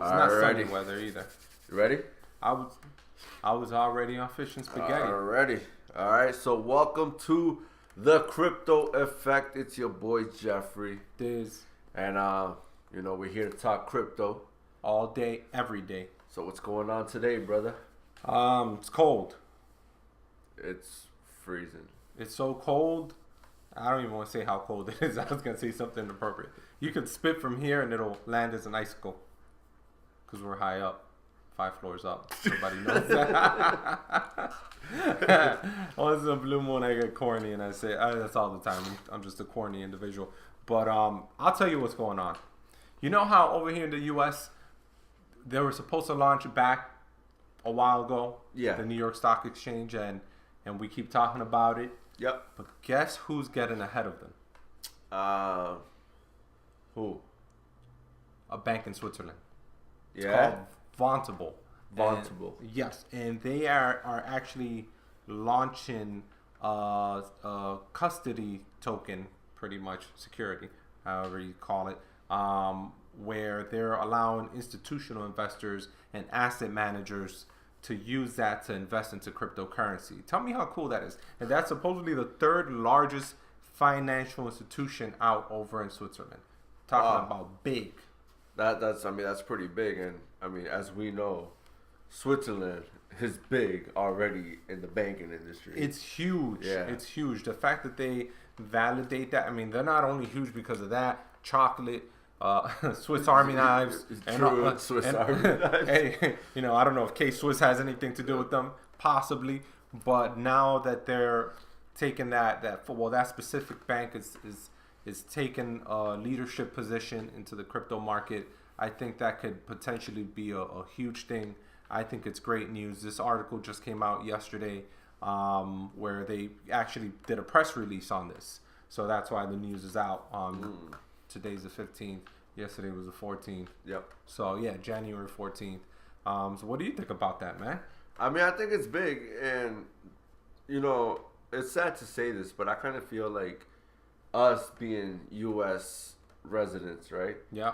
It's not sunny weather either. You ready? I was already on fish and spaghetti. Already. All right. So welcome to the Crypto Effect. It's your boy Jeffrey. Diz. And we're here to talk crypto all day, every day. So what's going on today, brother? It's cold. It's freezing. It's so cold. I don't even want to say how cold it is. I was gonna say something inappropriate. You could spit from here and it'll land as an icicle. Cause we're high up, 5 floors up. Everybody knows that. Once in a blue moon, I get corny and I say that's all the time. I'm just a corny individual. But I'll tell you what's going on. You know how over here in the U.S. they were supposed to launch back a while ago, the New York Stock Exchange, and we keep talking about it. Yep. But guess who's getting ahead of them? Who? A bank in Switzerland. It's called Vontable. Yes, and they are actually launching a custody token, pretty much security, however you call it, where they're allowing institutional investors and asset managers to use that to invest into cryptocurrency. Tell me how cool that is. And that's supposedly the 3rd largest financial institution out over in Switzerland. Talking about big. That's pretty big, and I mean, as we know, Switzerland is big already in the banking industry. It's huge. Yeah. It's huge. The fact that they validate that, I mean, they're not only huge because of that, chocolate, Swiss Army knives. Swiss Army knives. Hey, I don't know if K-Swiss has anything to do with them, possibly, but now that they're taking that specific bank is taking a leadership position into the crypto market, I think that could potentially be a huge thing. I think it's great news. This article just came out yesterday where they actually did a press release on this. So that's why the news is out. Today's the 15th. Yesterday was the 14th. Yep. So, yeah, January 14th. So what do you think about that, man? I mean, I think it's big. And, it's sad to say this, but I kind of feel like us being U.S. residents, right? Yeah.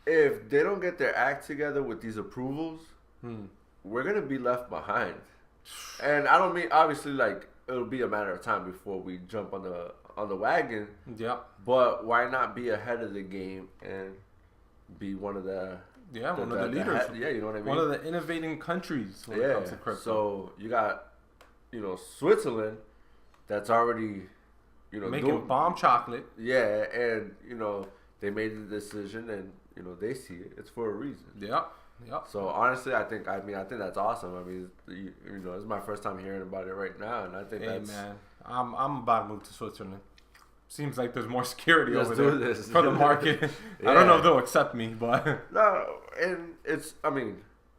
If they don't get their act together with these approvals, we're going to be left behind. And I don't mean, obviously, like, it'll be a matter of time before we jump on the wagon. Yeah. But why not be ahead of the game and be one of the one of the leaders? You know what I mean? One of the innovating countries when it comes to crypto. So you got, Switzerland that's already, making bomb chocolate. Yeah, and they made the decision, and they see it. It's for a reason. Yeah. So honestly, I think that's awesome. I mean, this is my first time hearing about it right now, and I think man, I'm about to move to Switzerland. Seems like there's more security over there for the Yeah. market. I don't know if they'll accept me, but no. And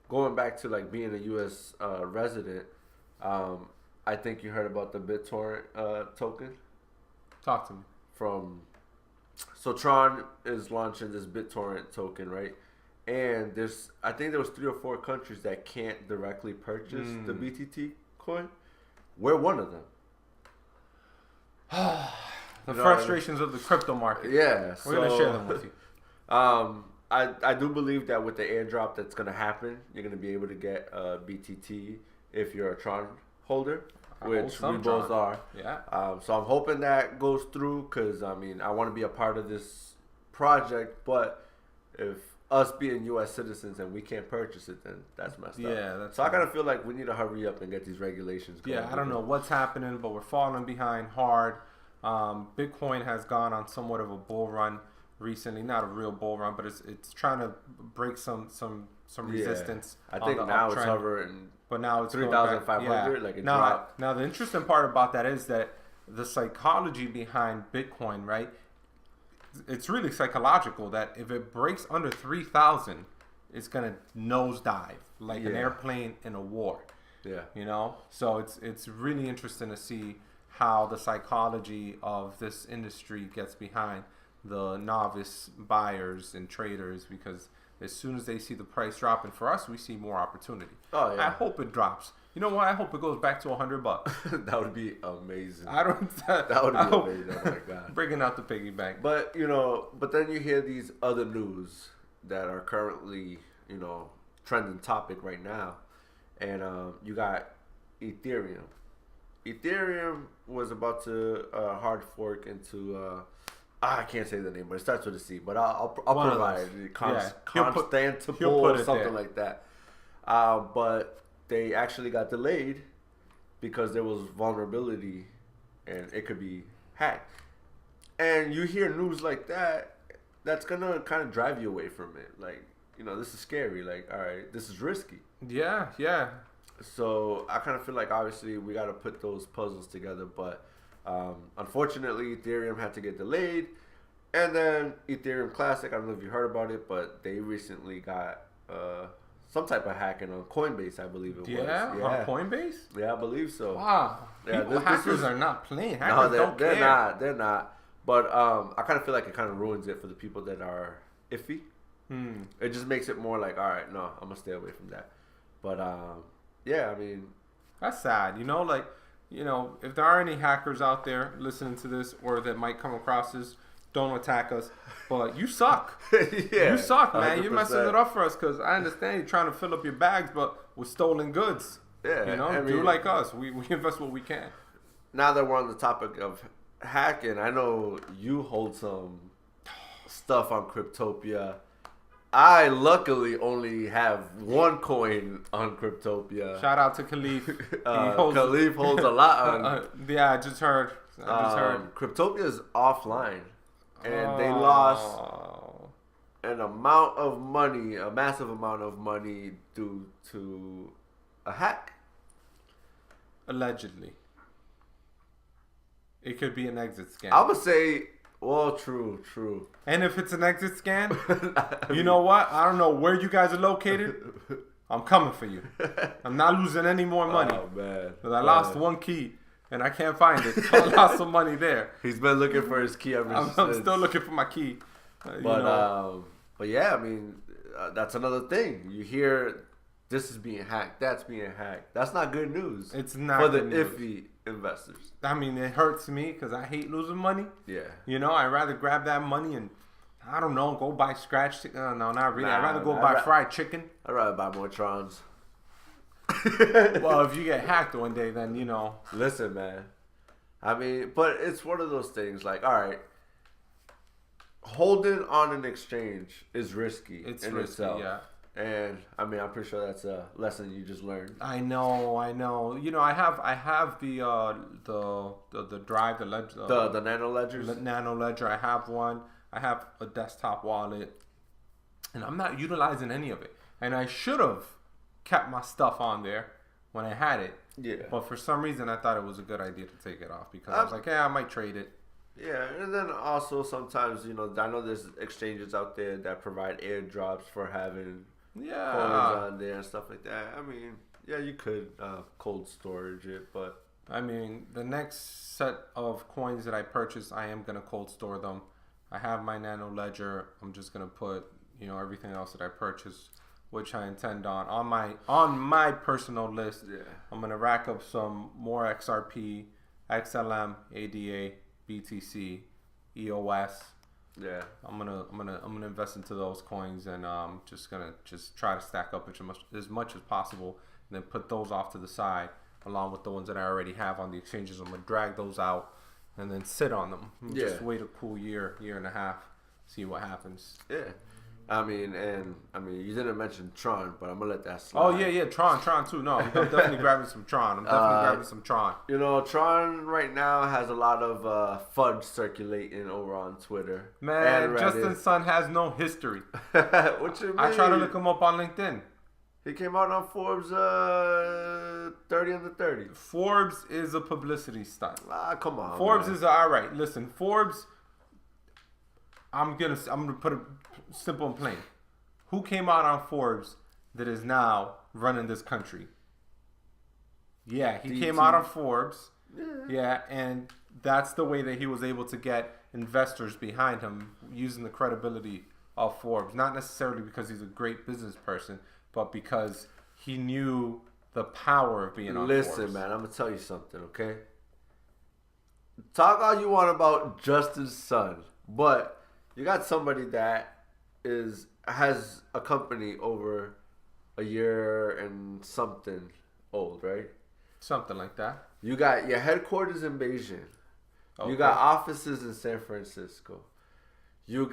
going back to like being a U.S. Resident, I think you heard about the BitTorrent token. Talk to me. So Tron is launching this BitTorrent token, right? And I think there was 3 or 4 countries that can't directly purchase the BTT coin. We're one of them. The frustrations of the crypto market. Yeah. We're going to share them with you. I do believe that with the airdrop that's going to happen, you're going to be able to get BTT if you're a Tron holder, which we both are. Yeah. So I'm hoping that goes through because, I want to be a part of this project, but if us being U.S. citizens and we can't purchase it, then that's messed up. Yeah, so I kind of feel like we need to hurry up and get these regulations going. Yeah, I don't know what's happening, but we're falling behind hard. Bitcoin has gone on somewhat of a bull run recently. Not a real bull run, but it's trying to break some resistance. I think now it's hovering. But now it's 3,500. Like it dropped. Now the interesting part about that is that the psychology behind Bitcoin, right? It's really psychological that if it breaks under 3,000, it's gonna nosedive like an airplane in a war. Yeah. So it's really interesting to see how the psychology of this industry gets behind the novice buyers and traders, because as soon as they see the price dropping for us, we see more opportunity. Oh yeah. I hope it drops. You know what? I hope it goes back to $100. That would be amazing. That would be amazing. Oh my god. Bringing out the piggy bank. But then you hear these other news that are currently, trending topic right now. And you got Ethereum. Ethereum was about to hard fork into I can't say the name, but it starts with a C. But I'll provide it. Constantinople or something like that. But they actually got delayed because there was vulnerability and it could be hacked. And you hear news like that, that's gonna kind of drive you away from it. Like, this is scary. Like, all right, this is risky. Yeah, yeah. So I kind of feel like obviously we got to put those puzzles together, but unfortunately Ethereum had to get delayed, and then Ethereum Classic, I don't know if you heard about it, but they recently got some type of hacking on Coinbase, I believe it was. Yeah, on Coinbase? Yeah, I believe so. Wow. Yeah, hackers are not playing. Hackers don't care. They're not. But I kind of feel like it kind of ruins it for the people that are iffy. It just makes it more like, all right, no, I'm going to stay away from that. But yeah, I mean, that's sad. If there are any hackers out there listening to this or that might come across this, don't attack us. But you suck. Yeah, you suck, man. 100%. You're messing it up for us because I understand you're trying to fill up your bags, but with stolen goods. Yeah, do like us. We invest what we can. Now that we're on the topic of hacking, I know you hold some stuff on Cryptopia. I luckily only have one coin on Cryptopia. Shout out to Khalif. Khalif holds a lot on. Yeah, I just heard. Cryptopia is offline, and they lost an amount of money, a massive amount of money, due to a hack. Allegedly, it could be an exit scam. I would say. Well, true. And if it's an exit scam, you know what? I don't know where you guys are located. I'm coming for you. I'm not losing any more money. Oh, man. Because I lost one key, and I can't find it. So I lost some money there. He's been looking for his key ever since. I'm still looking for my key. But yeah, I mean, that's another thing. You hear this is being hacked, that's being hacked. That's not good news. It's not for the iffy investors. I mean, it hurts me because I hate losing money. Yeah. I'd rather grab that money and, I don't know, go buy scratch chicken. No, not really. I'd rather go man, buy fried chicken. I'd rather buy more Trons. Well, if you get hacked one day, then, Listen, man. I mean, but it's one of those things like, all right, holding on an exchange is risky. It's in risky, itself. yeah. And I mean, I'm pretty sure that's a lesson you just learned. I know. I have the drive, the ledger, the nano ledgers. Nano ledger. I have one. I have a desktop wallet, and I'm not utilizing any of it. And I should have kept my stuff on there when I had it. Yeah. But for some reason, I thought it was a good idea to take it off because I was like, yeah, I might trade it. Yeah, and then also sometimes I know there's exchanges out there that provide airdrops for having. Coins on there and stuff like that. I mean, yeah, you could cold storage it, but I mean, the next set of coins that I purchase, I am gonna cold store them. I have my nano ledger. I'm just gonna put everything else that I purchase, which I intend on my personal list. Yeah, I'm gonna rack up some more XRP, XLM, ADA, BTC, EOS. Yeah, I'm gonna invest into those coins, and just try to stack up as much as possible, and then put those off to the side along with the ones that I already have on the exchanges. I'm gonna drag those out and then sit on them. Just wait a cool year and a half, see what happens. Yeah. I mean, you didn't mention Tron, but I'm gonna let that slide. Oh yeah, Tron too. No, I'm definitely grabbing some Tron. Tron right now has a lot of fudge circulating over on Twitter. Man, Justin's son has no history. What you mean? I try to look him up on LinkedIn. He came out on Forbes 30 under 30. Forbes is a publicity stunt. Come on. Forbes man. is all right. Listen, Forbes. I'm gonna put it simple and plain. Who came out on Forbes that is now running this country? Yeah, he came out on Forbes. Yeah, and that's the way that he was able to get investors behind him using the credibility of Forbes. Not necessarily because he's a great business person, but because he knew the power of being on Forbes. Listen, man, I'm going to tell you something, okay? Talk all you want about Justin's son, but you got somebody that is has a company over a year and something old, right? Something like that. You got your headquarters in Beijing. Okay. You got offices in San Francisco. You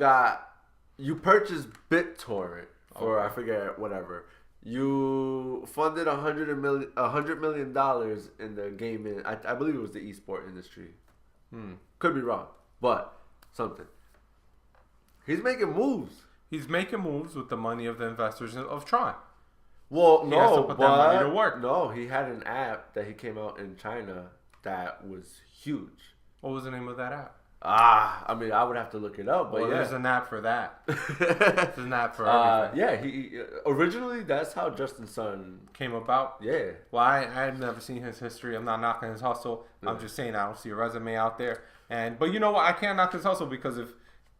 purchased BitTorrent for I forget whatever. You funded $100 million in the gaming. I believe it was the esport industry. Could be wrong, but something. He's making moves. He's making moves with the money of the investors of Tron. Well, he has to put that money to work. No, he had an app that he came out in China that was huge. What was the name of that app? I mean, I would have to look it up, but well, there's an app for that. There's an app for everything. Yeah, he originally that's how Justin Sun came about. Yeah. Well, I've never seen his history. I'm not knocking his hustle. Yeah. I'm just saying I don't see a resume out there. But you know what? I can't knock his hustle because if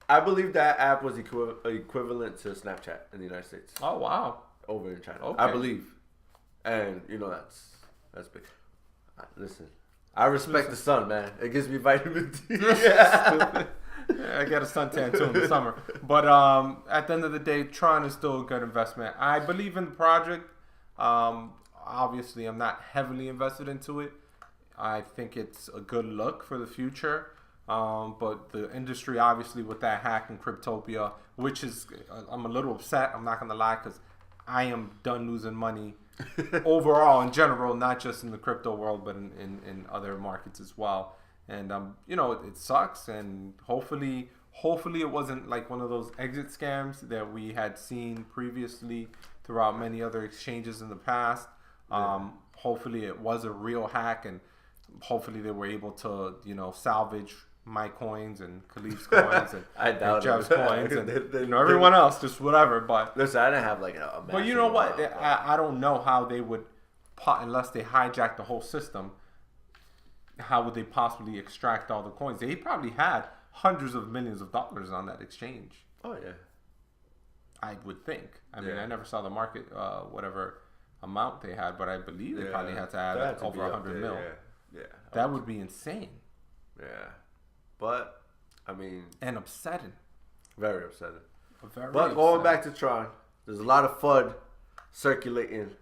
I believe that app was equivalent to Snapchat in the United States. Oh wow. Over in China, okay. I believe, and you know that's big. Listen. I respect the sun, man. It gives me vitamin D. Yeah, I get a suntan too in the summer. But at the end of the day, Tron is still a good investment. I believe in the project. Obviously, I'm not heavily invested into it. I think it's a good look for the future. But the industry, obviously, with that hack in Cryptopia, which is, I'm a little upset. I'm not going to lie, because I am done losing money overall in general, not just in the crypto world, but in other markets as well. And you know, it sucks, and hopefully it wasn't like one of those exit scams that we had seen previously throughout many other exchanges in the past. Hopefully it was a real hack, and hopefully they were able to, you know, salvage my coins and Khalif's coins and Jeff's coins and you know, everyone else, just whatever. But listen, I didn't have like a but you know what? I don't know how they would, unless they hijacked the whole system. How would they possibly extract all the coins? They probably had hundreds of millions of dollars on that exchange. Oh yeah, I would think. I mean, I never saw the market, whatever amount they had, but I believe they probably had to add over 100 mil. Yeah, that would be insane. Yeah. But, I mean... And upsetting. Very upsetting. But going back to Tron, there's a lot of FUD circulating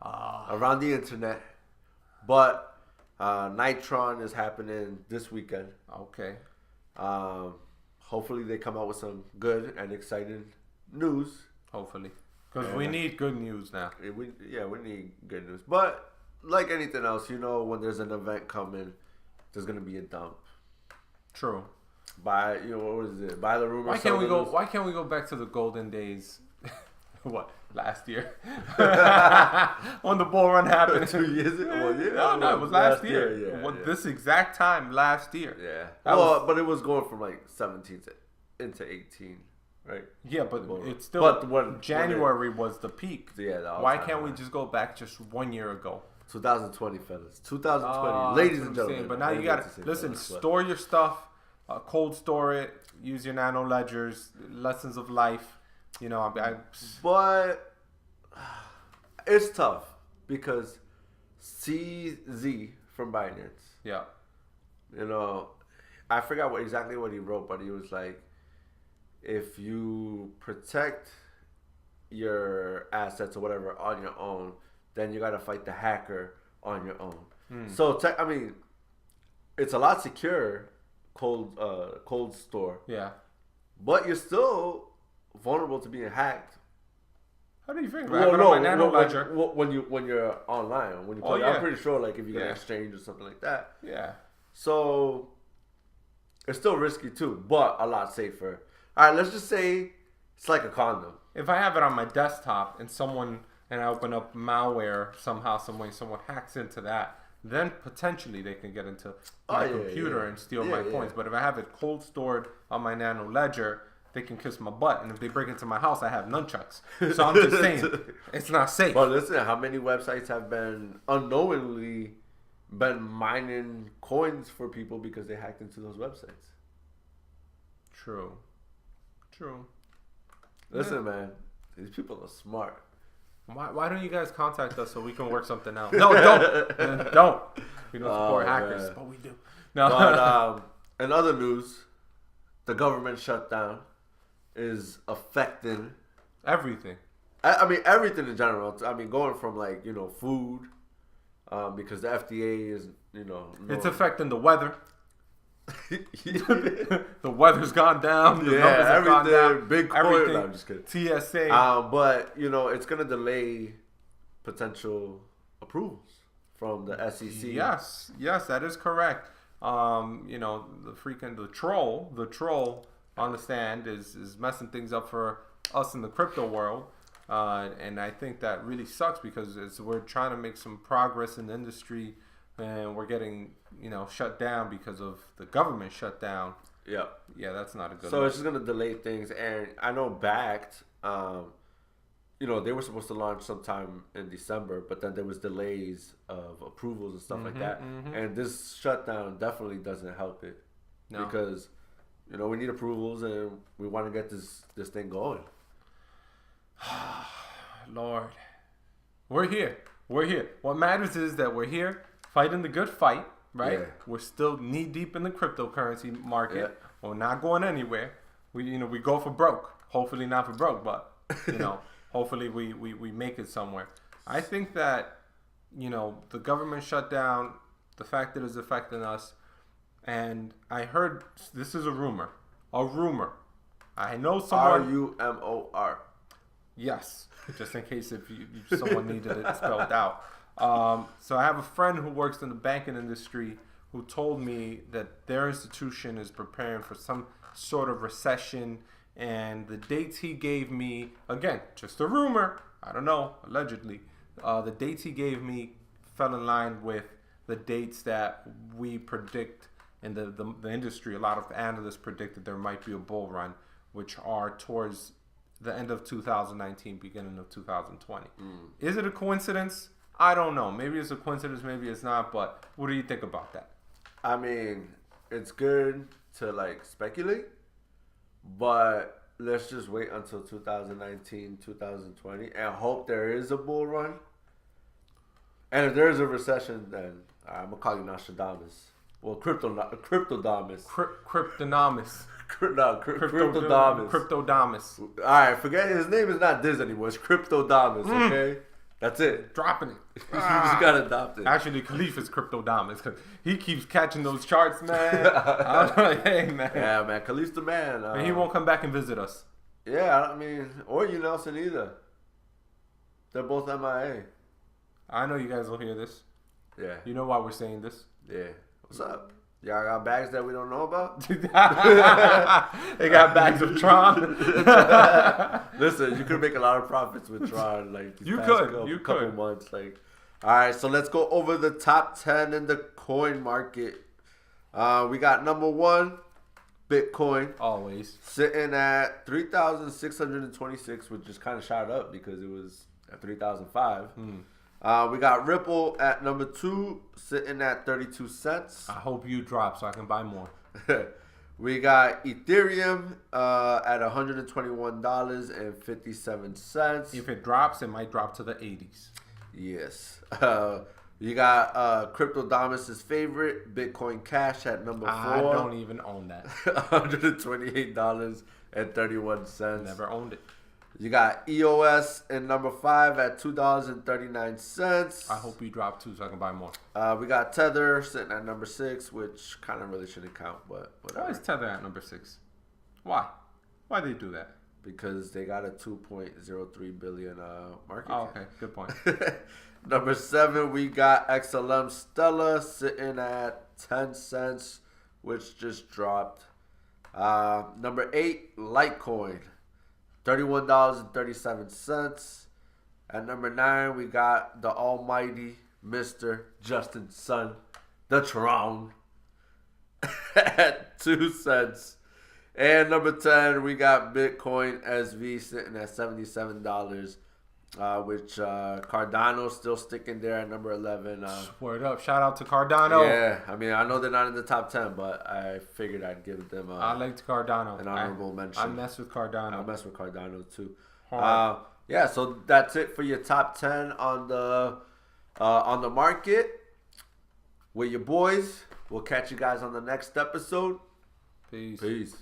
around the internet. But Nitron is happening this weekend. Okay. Hopefully they come out with some good and exciting news. Hopefully. Because we need good news now. We need good news. But, like anything else, you know, when there's an event coming, there's going to be a dump. True. Buy the rumor. Why can't we go back to the golden days? What, last year? When the bull run happened 2 years ago. Well, no, it was last year. This exact time last year. Yeah. But it was going from like 17 into 18, right? Yeah, but it's still. But January was the peak. Yeah. Why can't we just go back just 1 year ago? 2020, fellas. 2020, ladies and gentlemen. But now you got to listen. Store your stuff. Cold store it. Use your nano ledgers. Lessons of life. You know, but it's tough because CZ from Binance. Yeah. You know, I forgot exactly what he wrote, but he was like, if you protect your assets or whatever on your own, then you got to fight the hacker on your own. So, I mean, it's a lot secure, cold store. Yeah. But you're still vulnerable to being hacked. How do you figure my nano ledger? When you're online, I'm pretty sure like if you get an exchange or something like that. Yeah. So it's still risky too, but a lot safer. All right, let's just say it's like a condom. If I have it on my desktop and I open up malware somehow, some way, someone hacks into that, then potentially they can get into my computer and steal my coins. But if I have it cold stored on my nano ledger, they can kiss my butt. And if they break into my house, I have nunchucks. So I'm just saying, it's not safe. But listen, how many websites have been unknowingly mining coins for people because they hacked into those websites? True. Listen, man, these people are smart. Why don't you guys contact us so we can work something out? No, don't. We don't support hackers, man. But we do. No. But in other news, the government shutdown is affecting Everything. I mean, everything in general. I mean, going from like, food, because the FDA is, it's affecting the weather. The weather's gone down. The numbers have gone down. Big everything. No, I'm just kidding. TSA. But it's gonna delay potential approvals from the SEC. Yes, that is correct. The troll on the stand is messing things up for us in the crypto world. And I think that really sucks because we're trying to make some progress in the industry, and we're getting shut down because of the government shutdown. Yeah, that's not a good. So it's just gonna delay things, and I know Backed, they were supposed to launch sometime in December, but then there was delays of approvals and stuff like that, and this shutdown definitely doesn't help it because we need approvals and we want to get this thing going. Lord, we're here. What matters is that we're here fighting the good fight, right? Yeah. We're still knee deep in the cryptocurrency market. Yeah. We're not going anywhere. We go for broke. Hopefully not for broke, but hopefully we make it somewhere. I think that the government shutdown, the fact that it's affecting us, and I heard this is a rumor. I know someone. RUMOR. Yes, just in case if someone needed it spelled out. So I have a friend who works in the banking industry who told me that their institution is preparing for some sort of recession, and the dates he gave me, again, just a rumor, I don't know, allegedly, the dates he gave me fell in line with the dates that we predict in the industry. A lot of analysts predicted there might be a bull run, which are towards the end of 2019, beginning of 2020. Is it a coincidence? I don't know. Maybe it's a coincidence, maybe it's not, but what do you think about that? I mean, it's good to speculate, but let's just wait until 2019, 2020 and hope there is a bull run. And if there is a recession, then I'm going to call you Nostradamus. Well, Cryptodamus. Cryptodamus. Cryptodamus. All right, forget his name is not Diz anymore. It's Cryptodamus. Okay, that's it. Dropping it. You just gotta adopt it. Actually, Khalif is Cryptodamus because he keeps catching those charts, man. I'm like, hey, man. Yeah, man. Khalif's the man. And he won't come back and visit us. Yeah, I mean, or you Nelson either. They're both MIA. I know you guys will hear this. Yeah. You know why we're saying this? Yeah. What's up? Y'all got bags that we don't know about? They got bags of Tron. Listen, you could make a lot of profits with Tron. You could. Couple months. All right, so let's go over the top 10 in the coin market. We got number 1, Bitcoin. Always. Sitting at 3,626, which just kind of shot up because it was at 3,005. We got Ripple at number 2, sitting at 32 cents. I hope you drop so I can buy more. We got Ethereum at $121.57. If it drops, it might drop to the 80s. Yes. You got Cryptodamus' favorite, Bitcoin Cash at number 4. I don't even own that. $128.31. Never owned it. You got EOS in number 5 at $2.39. I hope you drop too so I can buy more. We got Tether sitting at number 6, which kind of really shouldn't count, but whatever. Why is Tether at number 6? Why? Why they do that? Because they got a 2.03 billion market cap. Okay, good point. Number 7, we got XLM Stella sitting at 10 cents, which just dropped. Number 8, Litecoin. $31.37. At number 9, we got the almighty Mr. Justin Sun, the Tron, at 2 cents. And number 10, we got Bitcoin SV sitting at $77, which Cardano's still sticking there at number 11. Word up. Shout out to Cardano. Yeah, I mean, I know they're not in the top 10, but I figured I'd give them I liked Cardano. An honorable mention. I mess with Cardano. I mess with Cardano, too. Yeah, so that's it for your top 10 on the market. With your boys. We'll catch you guys on the next episode. Peace. Peace.